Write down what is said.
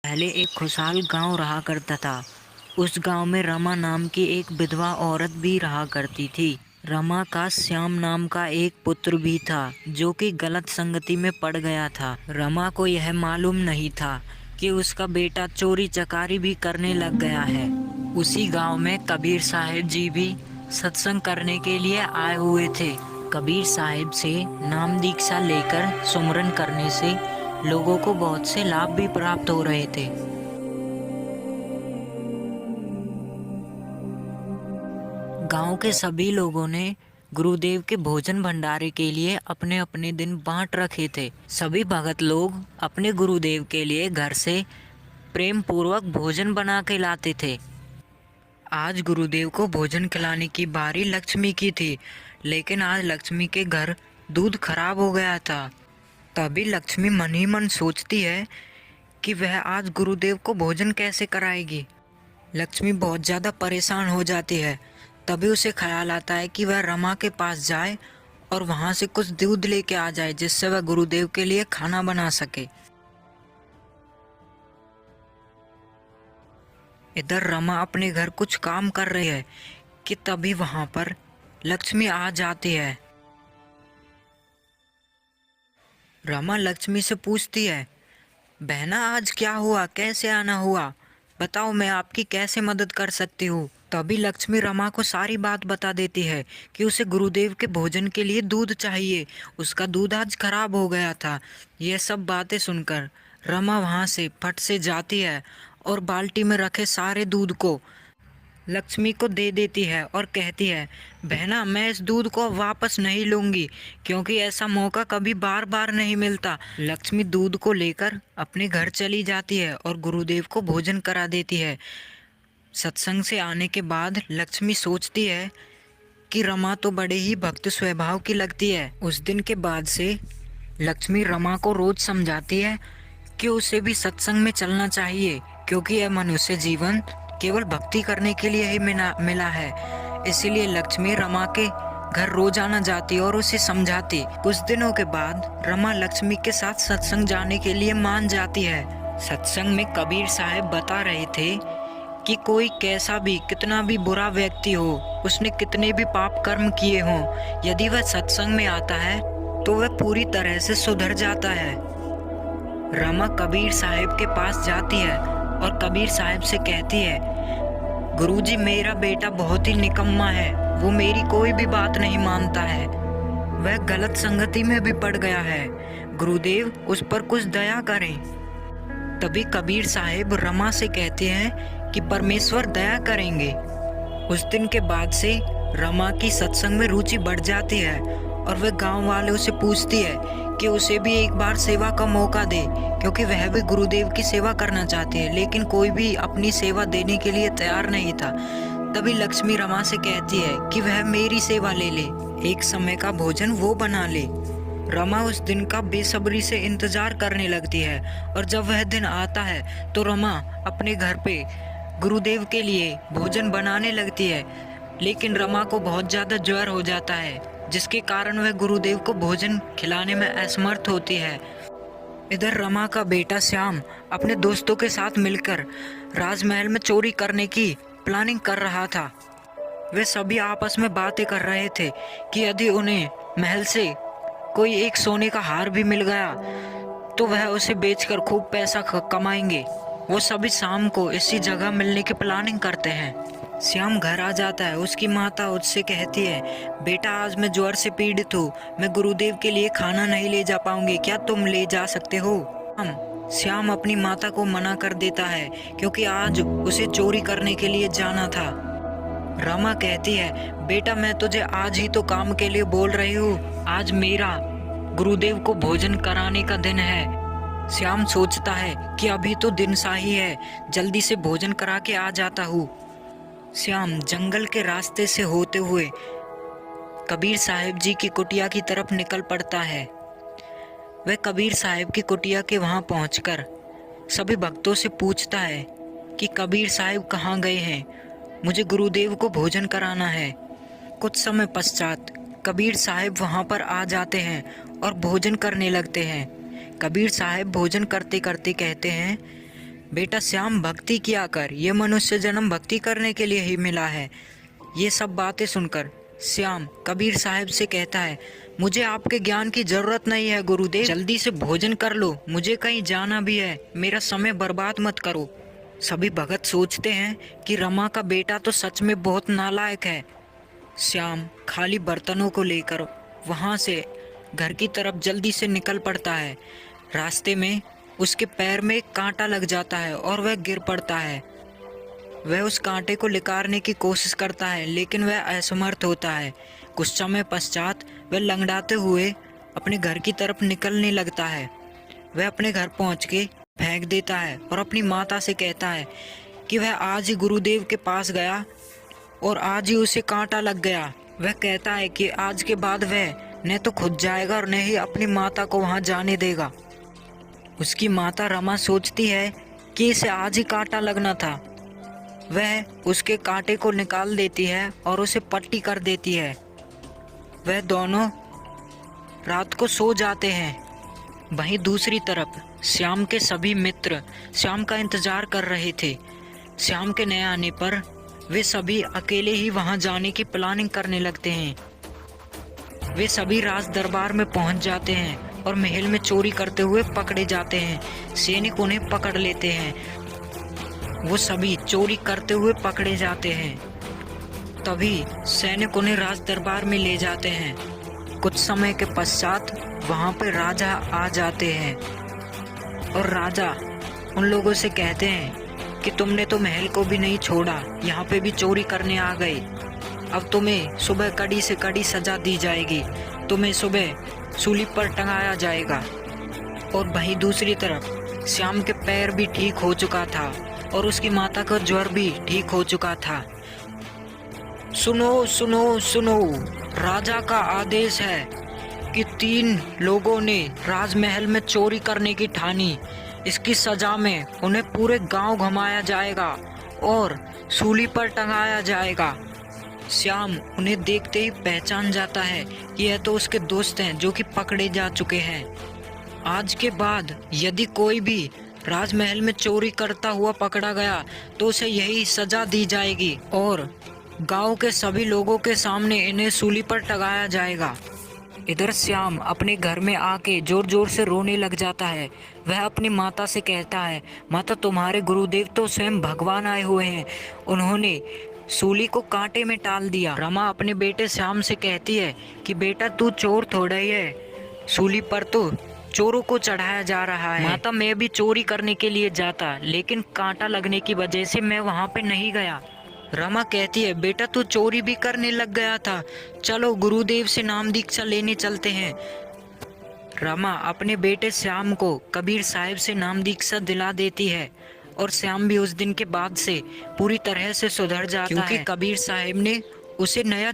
पहले एक खुशहाल गांव रहा करता था। उस गांव में रमा नाम की एक विधवा औरत भी रहा करती थी। रमा का श्याम नाम का एक पुत्र भी था जो कि गलत संगति में पड़ गया था। रमा को यह मालूम नहीं था कि उसका बेटा चोरी चकारी भी करने लग गया है। उसी गांव में कबीर साहिब जी भी सत्संग करने के लिए आए हुए थे। कबीर साहिब से नाम दीक्षा लेकर सुमरन करने से लोगों को बहुत से लाभ भी प्राप्त हो रहे थे। गांव के सभी लोगों ने गुरुदेव के भोजन भंडारे के लिए अपने अपने दिन बांट रखे थे। सभी भगत लोग अपने गुरुदेव के लिए घर से प्रेम पूर्वक भोजन बना के लाते थे। आज गुरुदेव को भोजन खिलाने की बारी लक्ष्मी की थी, लेकिन आज लक्ष्मी के घर दूध खराब हो गया था। तभी लक्ष्मी मन ही मन सोचती है कि वह आज गुरुदेव को भोजन कैसे कराएगी। लक्ष्मी बहुत ज़्यादा परेशान हो जाती है। तभी उसे ख्याल आता है कि वह रमा के पास जाए और वहाँ से कुछ दूध लेके आ जाए जिससे वह गुरुदेव के लिए खाना बना सके। इधर रमा अपने घर कुछ काम कर रही है कि तभी वहाँ पर लक्ष्मी आ जाती है। रमा लक्ष्मी से पूछती है, बहना आज क्या हुआ, कैसे आना हुआ, बताओ मैं आपकी कैसे मदद कर सकती हूँ। तभी लक्ष्मी रमा को सारी बात बता देती है कि उसे गुरुदेव के भोजन के लिए दूध चाहिए, उसका दूध आज खराब हो गया था। यह सब बातें सुनकर रमा वहाँ से फट से जाती है और बाल्टी में रखे सारे दूध को लक्ष्मी को दे देती है और कहती है, बहना मैं इस दूध को वापस नहीं लूँगी क्योंकि ऐसा मौका कभी बार बार नहीं मिलता। लक्ष्मी दूध को लेकर अपने घर चली जाती है और गुरुदेव को भोजन करा देती है। सत्संग से आने के बाद लक्ष्मी सोचती है कि रमा तो बड़े ही भक्त स्वभाव की लगती है। उस दिन के बाद से लक्ष्मी रमा को रोज समझाती है कि उसे भी सत्संग में चलना चाहिए क्योंकि यह मनुष्य जीवन केवल भक्ति करने के लिए ही मिला है। इसीलिए लक्ष्मी रमा के घर रोजाना जाती और उसे समझाती। कुछ दिनों के बाद रमा लक्ष्मी के साथ सत्संग जाने के लिए मान जाती है। सत्संग में कबीर साहब बता रहे थे कि कोई कैसा भी कितना भी बुरा व्यक्ति हो, उसने कितने भी पाप कर्म किए हों, यदि वह सत्संग में आता है तो वह पूरी तरह से सुधर जाता है। रमा कबीर साहब के पास जाती है और कबीर साहब से कहती है, गुरुजी मेरा बेटा बहुत ही निकम्मा है, वो मेरी कोई भी बात नहीं मानता है, वह गलत संगति में भी पड़ गया है, गुरुदेव उस पर कुछ दया करें। तभी कबीर साहब रमा से कहते हैं कि परमेश्वर दया करेंगे। उस दिन के बाद से रमा की सत्संग में रुचि बढ़ जाती है और वह गांव वालों से पूछती है कि उसे भी एक बार सेवा का मौका दे क्योंकि वह भी गुरुदेव की सेवा करना चाहती है, लेकिन कोई भी अपनी सेवा देने के लिए तैयार नहीं था। तभी लक्ष्मी रमा से कहती है कि वह मेरी सेवा ले ले, एक समय का भोजन वो बना ले। रमा उस दिन का बेसब्री से इंतजार करने लगती है और जब वह दिन आता है तो रमा अपने घर पे गुरुदेव के लिए भोजन बनाने लगती है, लेकिन रमा को बहुत ज़्यादा ज्वर हो जाता है जिसके कारण वह गुरुदेव को भोजन खिलाने में असमर्थ होती है। इधर रमा का बेटा श्याम अपने दोस्तों के साथ मिलकर राजमहल में चोरी करने की प्लानिंग कर रहा था। वे सभी आपस में बातें कर रहे थे कि यदि उन्हें महल से कोई एक सोने का हार भी मिल गया तो वह उसे बेचकर खूब पैसा कमाएंगे। वो सभी शाम को इसी जगह मिलने की प्लानिंग करते हैं। श्याम घर आ जाता है। उसकी माता उससे कहती है, बेटा आज मैं ज्वर से पीड़ित हूँ, मैं गुरुदेव के लिए खाना नहीं ले जा पाऊंगी, क्या तुम ले जा सकते हो? श्याम अपनी माता को मना कर देता है क्योंकि आज उसे चोरी करने के लिए जाना था। रमा कहती है, बेटा मैं तुझे आज ही तो काम के लिए बोल रही हूँ, आज मेरा गुरुदेव को भोजन कराने का दिन है। श्याम सोचता है कि अभी तो दिन सा ही है, जल्दी से भोजन करा के आ जाता हूँ। श्याम जंगल के रास्ते से होते हुए कबीर साहिब जी की कुटिया की तरफ निकल पड़ता है। वह कबीर साहिब की कुटिया के वहां पहुंचकर सभी भक्तों से पूछता है कि कबीर साहिब कहाँ गए हैं, मुझे गुरुदेव को भोजन कराना है। कुछ समय पश्चात कबीर साहिब वहां पर आ जाते हैं और भोजन करने लगते हैं। कबीर साहिब भोजन करते करते कहते हैं, बेटा श्याम, भक्ति किया कर, ये मनुष्य जन्म भक्ति करने के लिए ही मिला है। ये सब बातें सुनकर श्याम कबीर साहब से कहता है, मुझे आपके ज्ञान की जरूरत नहीं है गुरुदेव, जल्दी से भोजन कर लो, मुझे कहीं जाना भी है, मेरा समय बर्बाद मत करो। सभी भगत सोचते हैं कि रमा का बेटा तो सच में बहुत नालायक है। श्याम खाली बर्तनों को लेकर वहाँ से घर की तरफ जल्दी से निकल पड़ता है। रास्ते में उसके पैर में एक कांटा लग जाता है और वह गिर पड़ता है। वह उस कांटे को निकालने की कोशिश करता है लेकिन वह असमर्थ होता है। कुछ समय पश्चात वह लंगड़ाते हुए अपने घर की तरफ निकलने लगता है। वह अपने घर पहुंच के फेंक देता है और अपनी माता से कहता है कि वह आज ही गुरुदेव के पास गया और आज ही उसे कांटा लग गया। वह कहता है कि आज के बाद वह न तो खुद जाएगा और न ही अपनी माता को वहां जाने देगा। उसकी माता रमा सोचती है कि इसे आज ही कांटा लगना था। वह उसके कांटे को निकाल देती है और उसे पट्टी कर देती है। वह दोनों रात को सो जाते हैं। वहीं दूसरी तरफ श्याम के सभी मित्र श्याम का इंतजार कर रहे थे। श्याम के नए आने पर वे सभी अकेले ही वहां जाने की प्लानिंग करने लगते हैं। वे सभी राज दरबार में पहुंच जाते हैं और महल में चोरी करते हुए पकड़े जाते हैं। सैनिक उन्हें पकड़ लेते हैं। वो सभी चोरी करते हुए पकड़े जाते हैं। तभी सैनिक उन्हें राज दरबार में ले जाते हैं। कुछ समय के पश्चात वहां पर राजा आ जाते हैं और राजा उन लोगों से कहते हैं कि तुमने तो महल को भी नहीं छोड़ा, यहाँ पे भी चोरी करने आ गए। अब तुम्हें सुबह कड़ी से कड़ी सजा दी जाएगी, तुम्हें सुबह सूली पर टंगाया जाएगा। और वहीं दूसरी तरफ श्याम के पैर भी ठीक हो चुका था और उसकी माता का ज्वर भी ठीक हो चुका था। सुनो सुनो सुनो, राजा का आदेश है कि 3 लोगों ने राजमहल में चोरी करने की ठानी। इसकी सजा में उन्हें पूरे गांव घुमाया जाएगा और सूली पर टंगाया जाएगा। श्याम उन्हें देखते ही पहचान जाता है कि यह तो उसके दोस्त हैं जो कि पकड़े जा चुके हैं। आज के बाद यदि कोई भी राजमहल में चोरी करता हुआ पकड़ा गया तो उसे यही सजा दी जाएगी और गांव के सभी लोगों के सामने इन्हें सूली पर टंगाया जाएगा। इधर श्याम अपने घर में आके जोर जोर से रोने लग जाता है। वह अपनी माता से कहता है, माता तुम्हारे गुरुदेव तो स्वयं भगवान आए हुए हैं, उन्होंने सूली को कांटे में टाल दिया। रमा अपने बेटे श्याम से कहती है कि बेटा तू चोर थोड़ा ही है, सूली पर तो चोरों को चढ़ाया जा रहा है। माता मैं भी चोरी करने के लिए जाता लेकिन कांटा लगने की वजह से मैं वहां पे नहीं गया। रमा कहती है बेटा तू चोरी भी करने लग गया था, चलो गुरुदेव से नाम दीक्षा लेने चलते हैं। रमा अपने बेटे श्याम को कबीर साहिब से नाम दीक्षा दिला देती है और श्याम भी उस दिन के बाद से पूरी तरह से सुधर जाता है क्योंकि कबीर साहिब ने उसे नया